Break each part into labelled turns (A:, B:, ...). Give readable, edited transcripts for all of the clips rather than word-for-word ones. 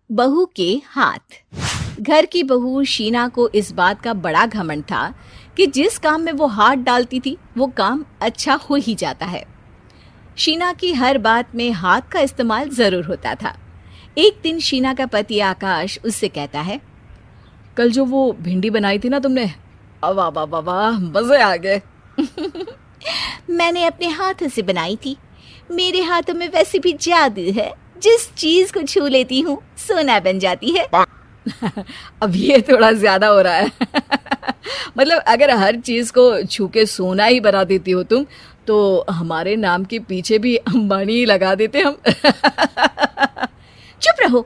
A: बहू के हाथ। घर की बहू शीना को इस बात का बड़ा घमंड था कि जिस काम में वो हाथ डालती थी वो काम अच्छा हो ही जाता है। शीना की हर बात में हाथ का इस्तेमाल जरूर होता था। एक दिन शीना का पति आकाश उससे कहता है,
B: कल जो वो भिंडी बनाई थी ना तुमने, वाह वाह वाह वाह, मजे आ गए।
A: मैंने अपने हाथों से बनाई थी। मेरे हाथों में वैसे भी जादू है, जिस चीज को छू लेती हूँ सोना बन जाती है।
B: अब ये थोड़ा ज्यादा हो रहा है। मतलब अगर हर चीज को छू के सोना ही बना देती हो तुम, तो हमारे नाम के पीछे भी अंबानी ही लगा देते हम।
A: चुप रहो,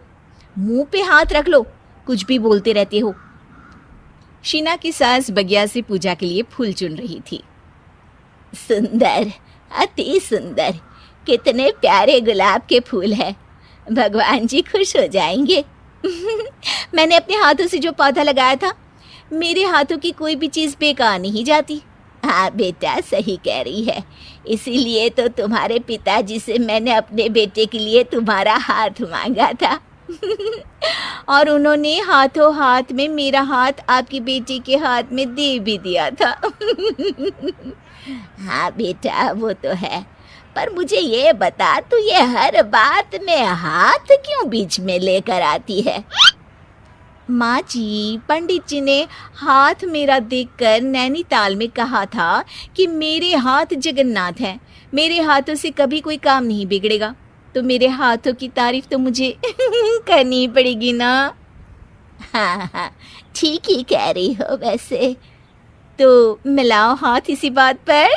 A: मुंह पे हाथ रख लो, कुछ भी बोलते रहते हो। शीना की सास बगिया से पूजा के लिए फूल चुन रही थी। सुंदर, अति सुंदर, कितने प्यारे गुलाब के फूल हैं। भगवान जी खुश हो जाएंगे। मैंने अपने हाथों से जो पौधा लगाया था, मेरे हाथों की कोई भी चीज़ बेकार नहीं जाती। हाँ बेटा, सही कह रही है। इसीलिए तो तुम्हारे पिताजी से मैंने अपने बेटे के लिए तुम्हारा हाथ मांगा था। और उन्होंने हाथों हाथ में मेरा हाथ आपकी बेटी के हाथ में दे भी दिया था। हाँ बेटा, वो तो है, पर मुझे ये बता, तू ये हर बात में हाथ क्यों बीच में लेकर आती है? माँ जी, पंडित जी ने हाथ मेरा देखकर नैनीताल में कहा था कि मेरे हाथ जगन्नाथ हैं, मेरे हाथों से कभी कोई काम नहीं बिगड़ेगा। तो मेरे हाथों की तारीफ तो मुझे करनी पड़ेगी ना। हाँ हाँ, ठीक ही कह रही हो वैसे। तो मिलाओ हाथ इसी बात पर।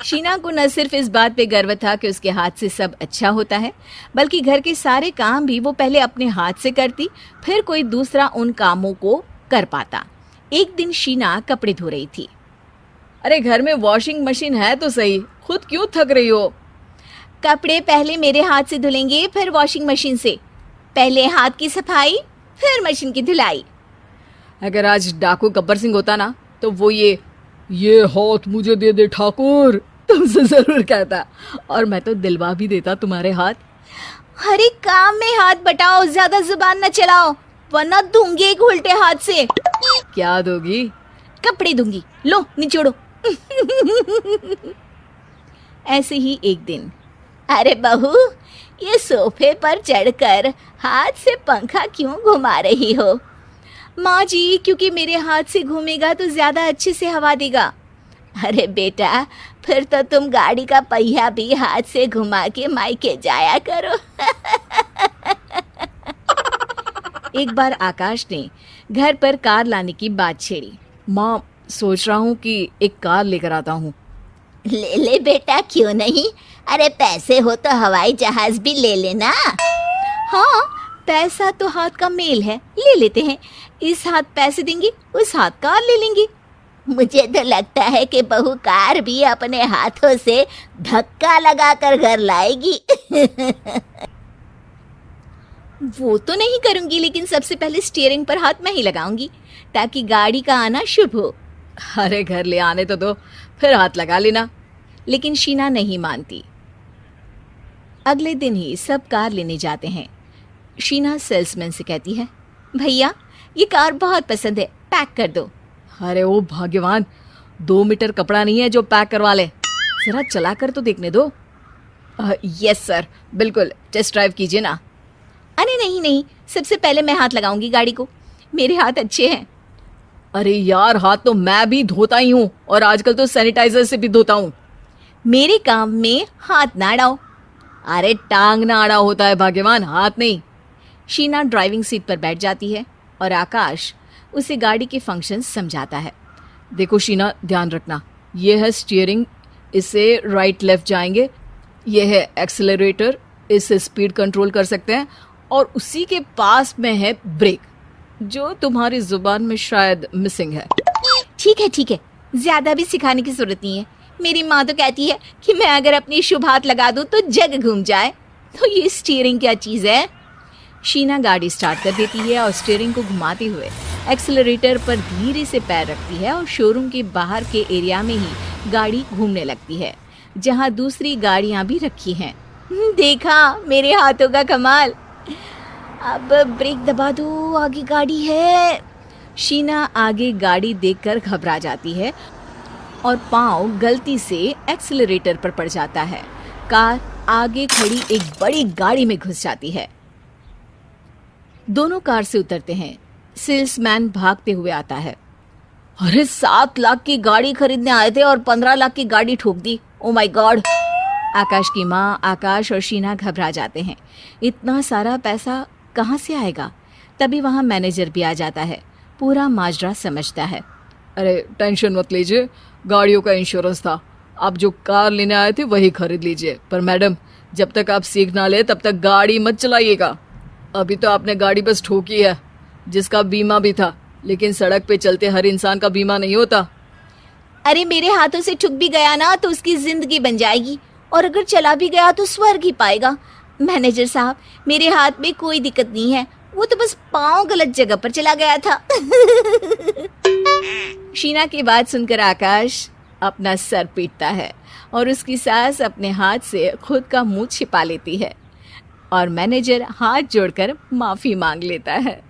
A: शीना को न सिर्फ इस बात पे गर्व था कि उसके हाथ से सब अच्छा होता है, बल्कि घर के सारे काम भी वो पहले अपने हाथ से करती, फिर कोई दूसरा उन कामों को कर पाता। एक दिन शीना कपड़े धो रही थी।
B: अरे घर में वॉशिंग मशीन है तो सही, खुद क्यों थक रही हो?
A: कपड़े पहले मेरे हाथ से धुलेंगे, फिर वॉशिंग मशीन से। पहले हाथ की सफाई, फिर मशीन की धुलाई।
B: अगर आज डाकू गब्बर सिंह होता ना, तो वो ये हाथ मुझे दे दे ठाकुर, तुमसे जरूर कहता, और मैं तो दिलवा भी देता तुम्हारे हाथ।
A: हर एक काम में हाथ बटाओ, ज्यादा जुबान न चलाओ, वरना दूंगी एक उल्टे हाथ से।
B: क्या दोगी?
A: कपड़े दूंगी, लो निचोड़ो। ऐसे ही एक दिन, अरे बहू, ये सोफे पर चढ़कर हाथ से पंखा क्यों घुमा रही हो? माँ जी, क्योंकि मेरे हाथ से घूमेगा तो ज्यादा अच्छे से हवा देगा। अरे बेटा, फिर तो तुम गाड़ी का पहिया भी हाथ से घुमा के मायके जाया करो। एक बार आकाश ने घर पर कार लाने की बात छेड़ी।
B: माँ, सोच रहा हूँ कि एक कार लेकर आता हूँ।
A: ले ले बेटा, क्यों नहीं? अरे पैसे हो तो हवाई जहाज भी ले लेना। हाँ, पैसा तो हाथ का मेल है, ले लेते हैं। इस हाथ पैसे देंगी, उस हाथ कार ले लेंगी। मुझे तो लगता है कि बहू कार भी अपने हाथों से धक्का लगाकर घर लाएगी। वो तो नहीं करूंगी, लेकिन सबसे पहले स्टीयरिंग पर हाथ मैं ही लगाऊंगी, ताकि गाड़ी का आना शुभ हो।
B: अरे घर ले आने तो दो, फिर हाथ लगा लेना।
A: लेकिन शीना नहीं मानती। अगले दिन ही सब कार लेने जाते हैं। शीना सेल्समैन से कहती है, भैया ये कार बहुत पसंद है, पैक कर दो।
B: अरे ओ भाग्यवान, 2 मीटर कपड़ा नहीं है जो पैक करवा ले, जरा चला कर तो देखने दो। यस सर, बिल्कुल, टेस्ट ड्राइव कीजिए ना।
A: अरे नहीं नहीं, सबसे पहले मैं हाथ लगाऊंगी गाड़ी को, मेरे हाथ अच्छे हैं।
B: अरे यार, हाथ तो मैं भी धोता ही हूँ, और आजकल तो सैनिटाइजर से भी धोता हूँ।
A: मेरे काम में हाथ ना अड़ाओ।
B: अरे टांग ना अड़ा होता है भाग्यवान, हाथ नहीं।
A: शीना ड्राइविंग सीट पर बैठ जाती है और आकाश उसे गाड़ी के फंक्शन समझाता है।
B: देखो शीना, ध्यान रखना, ये है स्टीयरिंग, इससे राइट लेफ्ट जाएंगे। ये है एक्सेलरेटर, इससे स्पीड कंट्रोल कर सकते हैं, और उसी के पास में है ब्रेक, जो तुम्हारी जुबान में शायद मिसिंग है।
A: ठीक है, ज्यादा भी सिखाने की जरूरत नहीं है। मेरी माँ तो कहती है कि मैं अगर अपनी शुभ हाथ लगा दूं तो जग घूम जाए। तो ये स्टीयरिंग क्या चीज़ है? शीना गाड़ी स्टार्ट कर देती है और स्टीयरिंग को घुमाते हुए एक्सेलरेटर पर धीरे से पैर रखती है, और शोरूम के बाहर के एरिया में ही गाड़ी घूमने लगती है, जहाँ दूसरी गाड़ियाँ भी रखी हैं। देखा मेरे हाथों का कमाल। अब ब्रेक दबा दो, आगे गाड़ी है।
B: शीना आगे गाड़ी देखकर घबरा जाती है और पाँव गलती से एक्सीलरेटर पर पड़ जाता है। कार आगे खड़ी एक बड़ी गाड़ी में घुस जाती है। दोनों कार से उतरते हैं। सेल्समैन भागते हुए आता है। अरे 7 लाख की गाड़ी खरीदने आए थे और 15 लाख की गाड़ी ठोक दी। Oh my God. आकाश की माँ, आकाश और शीना घबरा जाते हैं। इतना सारा पैसा कहाँ से आएगा? तभी वहाँ मैनेजर भी आ जाता है। पूरा माजरा समझता है। अरे टेंशन मत लीजिए, गाड़ियों का इंश्योरेंस था। आप जो कार लेने आए थे वही खरीद लीजिए। पर मैडम, जब तक आप सीख ना ले तब तक गाड़ी मत चलाइएगा। अभी तो आपने गाड़ी बस ठोकी है, जिसका बीमा भी था, लेकिन सड़क पे चलते हर इंसान का बीमा नहीं होता।
A: अरे मेरे हाथों से ठुक भी गया ना तो उसकी जिंदगी बन जाएगी, और अगर चला भी गया तो स्वर्ग ही पाएगा। मैनेजर साहब, मेरे हाथ में कोई दिक्कत नहीं है, वो तो बस पाँव गलत जगह पर चला गया था।
B: शीना की बात सुनकर आकाश अपना सर पीटता है और उसकी सास अपने हाथ से खुद का मुंह छिपा लेती है और मैनेजर हाथ जोड़कर माफी मांग लेता है।